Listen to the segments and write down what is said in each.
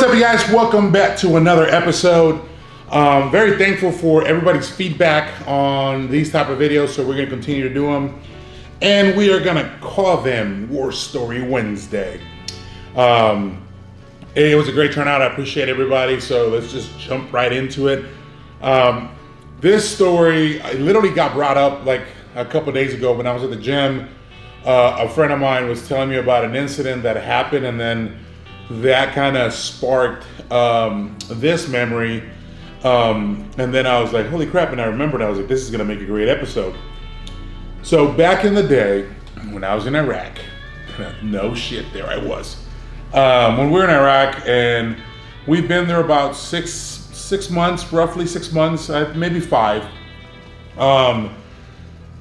up, you guys? Welcome back to another episode. Very thankful for everybody's feedback on these type of videos, so we're going to continue to do them. And we are going to call them War Story Wednesday. It was a great turnout. I appreciate everybody, so let's just jump right into it. This story literally got brought up like a couple days ago when I was at the gym. A friend of mine was telling me about an incident that happened, and then that kind of sparked this memory. And then I was like, holy crap, and I remembered, I was like, this is going to make a great episode. So back in the day, when I was in Iraq, no shit, there I was. When we were in Iraq, and we've been there about six months, roughly 6 months, maybe 5.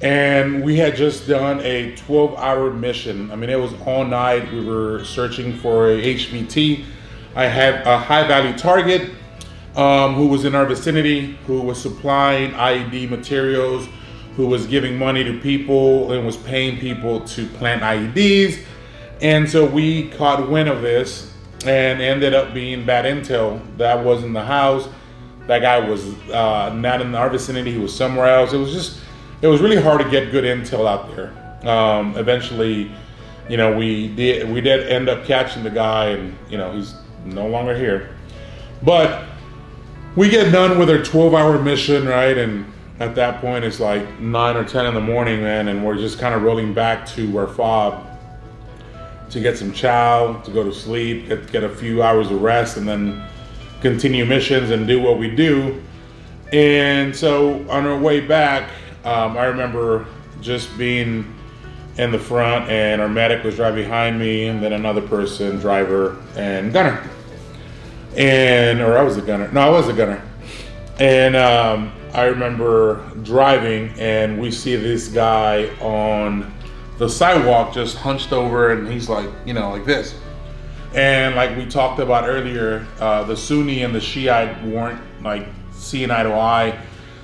And we had just done a 12-hour mission. I mean, it was all night. We were searching for a HVT. I had a high-value target who was in our vicinity, who was supplying IED materials, who was giving money to people and was paying people to plant IEDs. And so we caught wind of this and ended up being bad intel. That was in the house. That guy was not in our vicinity. He was somewhere else. It was really hard to get good intel out there. Eventually, we did end up catching the guy, and he's no longer here. But we get done with our 12-hour mission, right? And at that point, it's like 9 or 10 in the morning, man, and we're just kind of rolling back to our fob to get some chow, to go to sleep, get a few hours of rest, and then continue missions and do what we do. And so on our way back, I remember just being in the front, and our medic was driving behind me, and then another person, driver and gunner. Or I was a gunner. No, I was a gunner. And I remember driving, and we see this guy on the sidewalk just hunched over, and he's like, like this. And like we talked about earlier, the Sunni and the Shiite weren't like seeing eye to eye.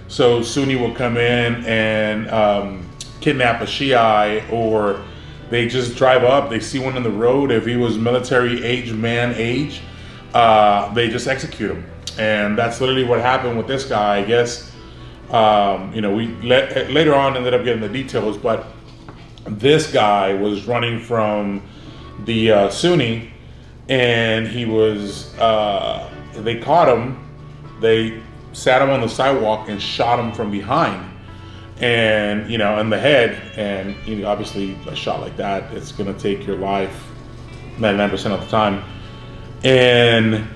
So Sunni will come in and kidnap a Shiite, or they just drive up, they see one in the road. If he was military age, they just execute him. And that's literally what happened with this guy, I guess. We later on ended up getting the details, but this guy was running from the Sunni, and he was, they caught him, they sat him on the sidewalk and shot him from behind, and in the head. And obviously a shot like that, it's gonna take your life 99% of the time. And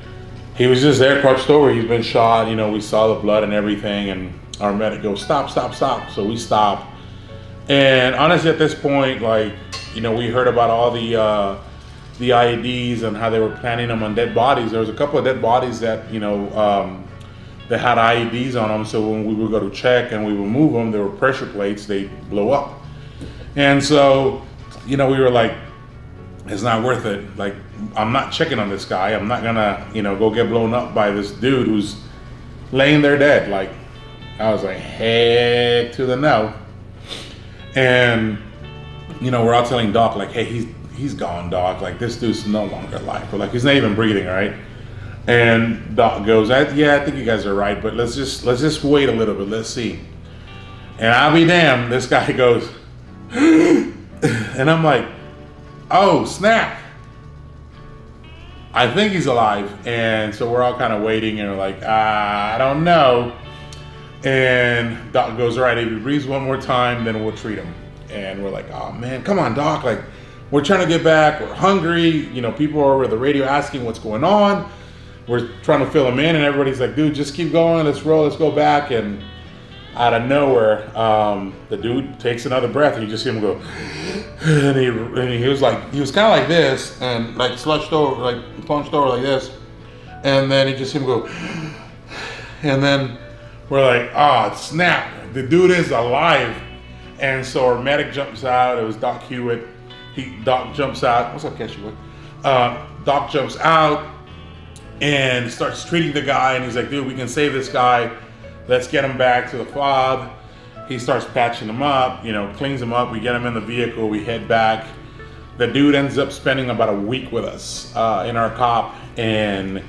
he was just there crouched over. He's been shot. We saw the blood and everything, and our medic goes, stop. So we stopped. And honestly, at this point, we heard about all the IEDs and how they were planting them on dead bodies. There was a couple of dead bodies that that had IEDs on them, so when we would go to check and we would move them, there were pressure plates, they blow up. And so, we were like, it's not worth it. Like, I'm not checking on this guy. I'm not gonna, go get blown up by this dude who's laying there dead. Like, I was like, heck to the no. And, we're all telling Doc, like, hey, he's gone, Doc. Like, this dude's no longer alive. But like, he's not even breathing, right? And Doc goes, I think you guys are right, but let's just wait a little bit. Let's see. And I'll be damned, this guy goes, and I'm like, oh, snap. I think he's alive. And so we're all kind of waiting, and we're like, I don't know. And Doc goes, all right, if he breathes one more time, then we'll treat him. And we're like, oh man, come on, Doc. Like, we're trying to get back. We're hungry. People are over the radio asking what's going on. We're trying to fill him in, and everybody's like, dude, just keep going. Let's roll. Let's go back. And out of nowhere, the dude takes another breath, and you just see him go, and he was kind of like this, and like slunched over like this. And then you just see him go, and then we're like, oh, snap. The dude is alive. And so our medic jumps out. It was Doc Hewitt. Doc jumps out. What's up, Keshiwood? Doc jumps out and starts treating the guy, and he's like, dude, we can save this guy. Let's get him back to the fob. He starts patching him up, cleans him up. We get him in the vehicle. We head back. The dude ends up spending about a week with us in our cop, and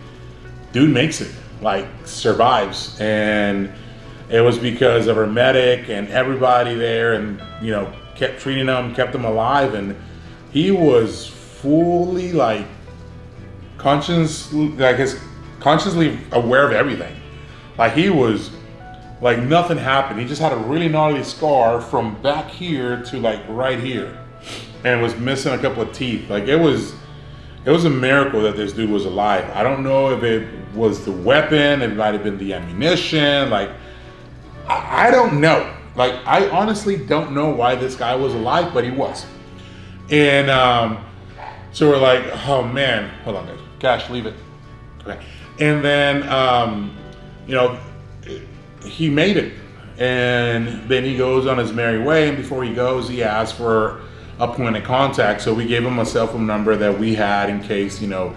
dude makes it, like survives. And it was because of our medic and everybody there, and you know, kept treating him, kept him alive. And he was fully like consciously aware of everything. Like he was like nothing happened. He just had a really gnarly scar from back here to like right here, and was missing a couple of teeth. Like it was a miracle that this dude was alive. I don't know if it was the weapon, it might have been the ammunition. Like I don't know. Like I honestly don't know why this guy was alive, but he was. And so we're like, oh man, hold on guys. Gosh, leave it. Okay. And then you know, he made it. And then he goes on his merry way, and before he goes, he asks for a point of contact. So we gave him a cell phone number that we had in case, you know,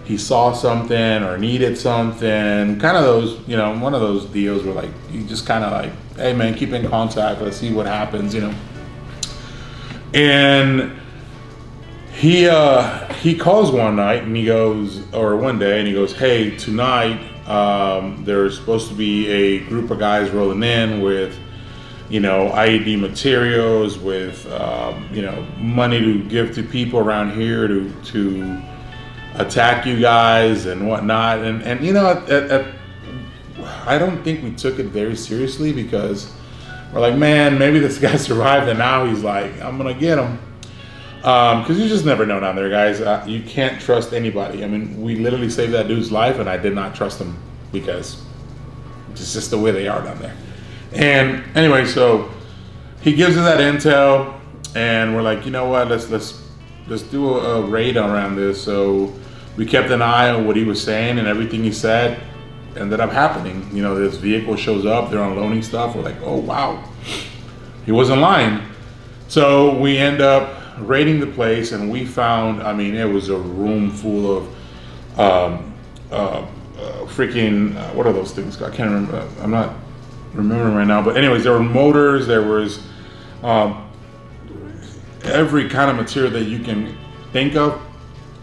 he saw something or needed something. Kind of those, you know, one of those deals where like you just kind of like, hey man, keep in contact, let's see what happens, you know. And he calls one night and he goes, or one day, and he goes, hey, tonight there's supposed to be a group of guys rolling in with, you know, IED materials, with you know, money to give to people around here to attack you guys and whatnot. And you know, I don't think we took it very seriously, because we're like, man, maybe this guy survived and now he's like, I'm gonna get him. Because you just never know down there, guys. You can't trust anybody. I mean, we literally saved that dude's life, and I did not trust him because it's just the way they are down there. And anyway, so he gives us that intel, and we're like, you know what? Let's do a raid around this. So we kept an eye on what he was saying, and everything he said ended up happening. You know, this vehicle shows up, they're unloading stuff. We're like, oh wow, he wasn't lying. So we end up raiding the place, and we found, I mean, it was a room full of freaking what are those things? I can't remember. I'm not remembering right now. But anyways, there were motors. There was every kind of material that you can think of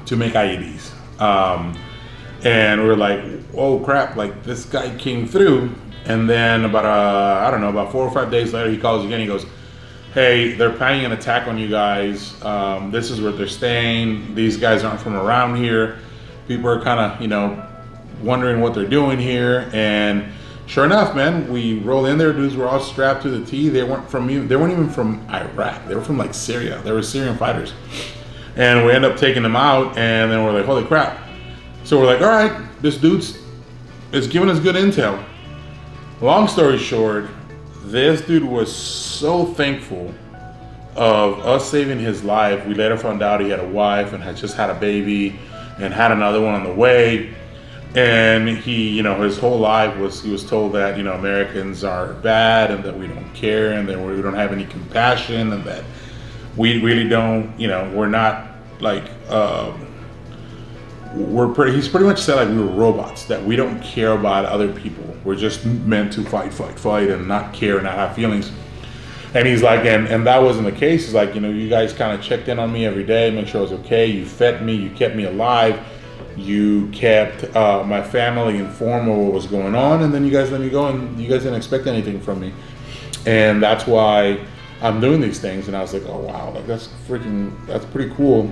to make IEDs. And we were like, oh crap! Like this guy came through, and then about I don't know, about 4 or 5 days later, he calls again. He goes, hey, they're planning an attack on you guys. This is where they're staying. These guys aren't from around here. People are kind of, you know, wondering what they're doing here. And sure enough, man, we roll in there. Dudes were all strapped to the T. They weren't even from Iraq. They were from like Syria. They were Syrian fighters. And we end up taking them out. And then we're like, holy crap. So we're like, all right, this dude's is giving us good intel. Long story short, this dude was so thankful of us saving his life. We later found out he had a wife and had just had a baby and had another one on the way. And he, you know, his whole life he was told that, you know, Americans are bad and that we don't care and that we don't have any compassion and that we really don't, you know, we're not like, he's pretty much said like we were robots, that we don't care about other people. We're just meant to fight and not care and not have feelings. And he's like, and that wasn't the case. He's like, you know, you guys kind of checked in on me every day, make sure I was okay. You fed me, you kept me alive. You kept my family informed of what was going on. And then you guys let me go, and you guys didn't expect anything from me. And that's why I'm doing these things. And I was like, oh wow, like that's pretty cool.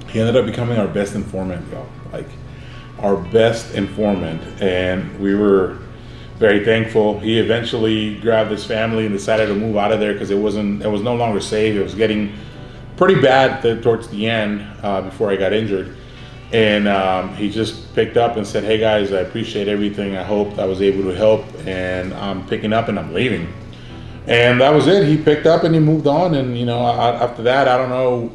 He ended up becoming our best informant, y'all. Like our best informant, and we were very thankful. He eventually grabbed his family and decided to move out of there because it was no longer safe. It was getting pretty bad towards the end before I got injured. And he just picked up and said, hey guys, I appreciate everything. I hope I was able to help, and I'm picking up and I'm leaving. And that was it. He picked up and he moved on. And you know, after that, I don't know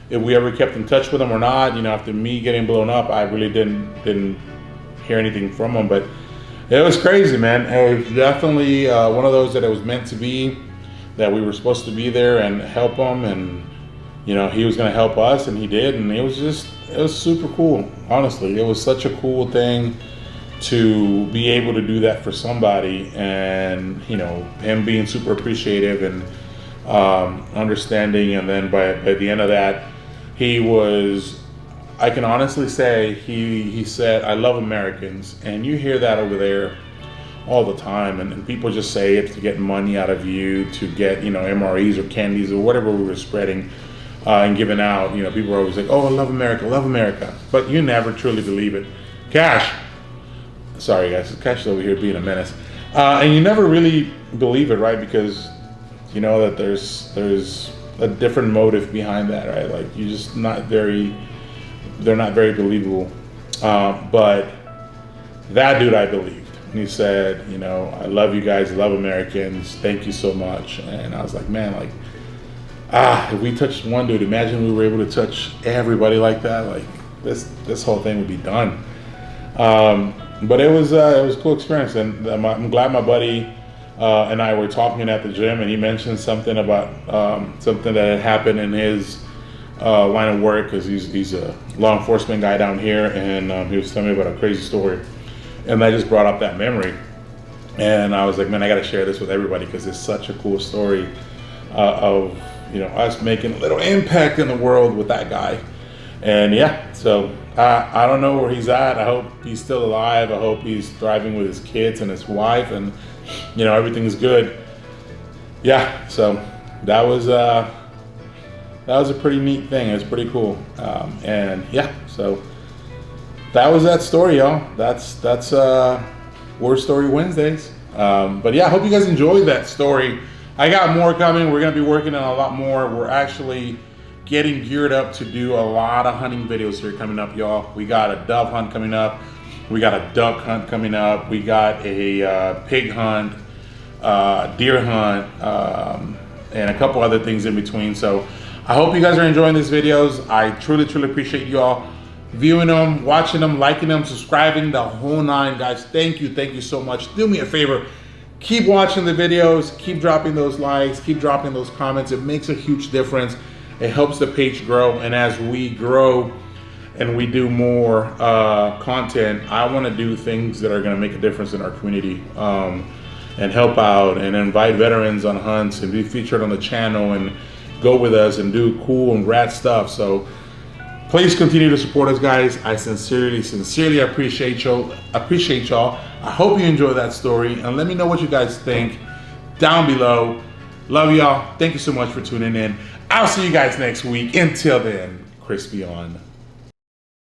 if we ever kept in touch with him or not. You know, after me getting blown up, I really didn't hear anything from him. But it was crazy, man. It was definitely one of those that it was meant to be, that we were supposed to be there and help him, and you know, he was going to help us, and he did. And it was super cool. Honestly, it was such a cool thing to be able to do that for somebody, and you know, him being super appreciative and understanding. And then by the end of that, he was I can honestly say he said, "I love Americans," and you hear that over there all the time, and people just say it to get money out of you, to get MREs or candies or whatever we were spreading and giving out. People are always like, "Oh, I love America," but you never truly believe it. Cash, sorry guys, Cash is over here being a menace, and you never really believe it, right? Because you know that there's a different motive behind that, right? Like they're not very believable. But that dude, I believed. And he said, "I love you guys, love Americans, thank you so much." And I was like, man, like, if we touched one dude, imagine we were able to touch everybody like that. Like this whole thing would be done. But it was a cool experience, and I'm glad my buddy and I were talking at the gym, and he mentioned something about something that had happened in his line of work, because he's a law enforcement guy down here, and he was telling me about a crazy story, and I just brought up that memory, and I was like, man, I got to share this with everybody because it's such a cool story of us making a little impact in the world with that guy. And yeah, so I don't know where he's at. I hope he's still alive. I hope he's thriving with his kids and his wife, and everything's good. Yeah, so that was a pretty neat thing. It was pretty cool. And yeah, so that was that story, y'all. That's War Story Wednesdays. But yeah, I hope you guys enjoyed that story. I got more coming. We're gonna be working on a lot more. We're actually getting geared up to do a lot of hunting videos here coming up, y'all. We got a dove hunt coming up. We got a duck hunt coming up. We got a pig hunt, deer hunt, and a couple other things in between. So I hope you guys are enjoying these videos. I truly, truly appreciate you all viewing them, watching them, liking them, subscribing, the whole nine, guys. Thank you so much. Do me a favor. Keep watching the videos. Keep dropping those likes. Keep dropping those comments. It makes a huge difference. It helps the page grow, and as we grow and we do more content, I want to do things that are going to make a difference in our community, and help out and invite veterans on hunts and be featured on the channel and go with us and do cool and rad stuff. So please continue to support us, guys. I sincerely appreciate y'all. I hope you enjoy that story, and let me know what you guys think down below. Love y'all. Thank you so much for tuning in. I'll see you guys next week. Until then, crispy on.